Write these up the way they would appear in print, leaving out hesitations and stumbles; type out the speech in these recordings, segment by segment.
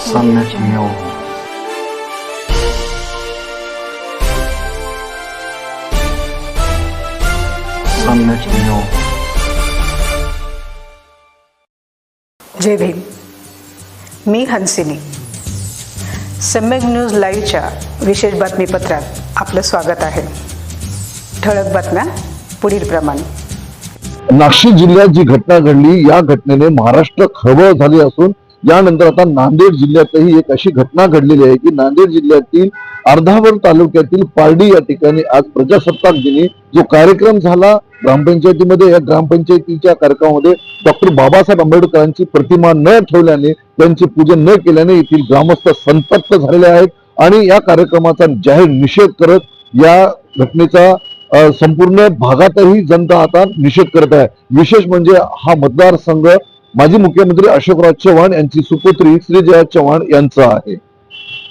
सम्यक न्यूज सम्यक न्यूज। जय भीम। मी हंसिनी। सम्यक न्यूज लाईव्हच्या विशेष बातमीपत्रात आपलं स्वागत आहे। ठळक बातम्या पुढील प्रमाणे। नाशिक जिल्ह्यात जी घटना घडली, या घटनेने महाराष्ट्र खळबळ झाले असून यानंतर आता नांदेड जिल्ह्यातही एक अशी घटना घडलेली आहे की नांदेड जिल्ह्यातील अर्धापूर तालुक्यातील पारडी या ठिकाणी आज प्रजासत्ताक दिनी जो कार्यक्रम झाला ग्रामपंचायतीमध्ये, या ग्रामपंचायतीच्या कार्यक्रमामध्ये डॉक्टर बाबासाहेब आंबेडकरांची प्रतिमा न ठेवल्याने, त्यांचे पूजन न केल्याने येथील ग्रामस्थ संतप्त झालेले आहेत आणि या कार्यक्रमाचा जाहीर निषेध करत या घटनेचा संपूर्ण भागातही जनता आता निषेध करत आहे। विशेष म्हणजे हा मतदारसंघ माजी मुख्यमंत्री अशोकराव चव्हाण यांची सुपुत्री श्रीजया चव्हाण यांचा आहे।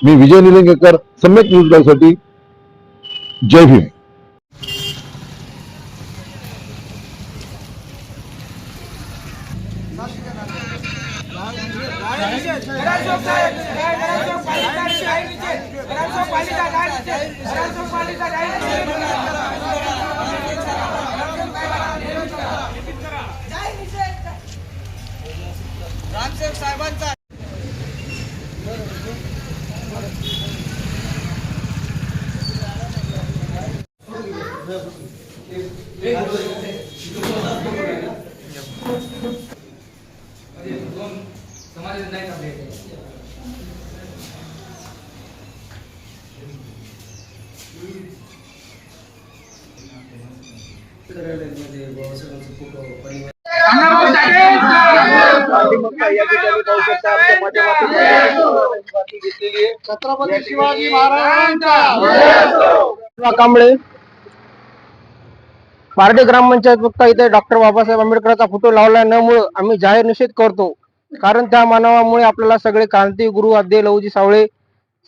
मी विजय निलंगेकर, सम्यक न्यूज लाईव्ह साठी, जय भीम। रामसेवक साहेबांचा छत्रपती शिवाजी महाराजांचा कांबळे पारडी ग्रामपंचायत फक्त इथे डॉक्टर बाबासाहेब आंबेडकरांचा फोटो लावला नमुळे आम्ही जाहीर निषेध करतो। कारण त्या मानवामुळे आपल्याला सगळे क्रांती गुरु आद्य लहुजी सावळे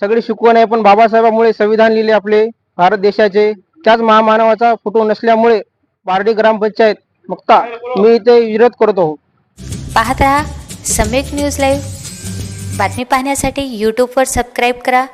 सगळे शिकवण आहे, पण बाबासाहेबांमुळे संविधान लिहिले आपले भारत देशाचे, त्याच महामानवाचा फोटो नसल्यामुळे पारडी ग्रामपंचायत फक्त मी इथे विरोध करतो। पाहत रहा सम्यक न्यूज लाईव्ह। बातमी पाहण्यासाठी यूट्यूबवर सबस्क्राईब करा।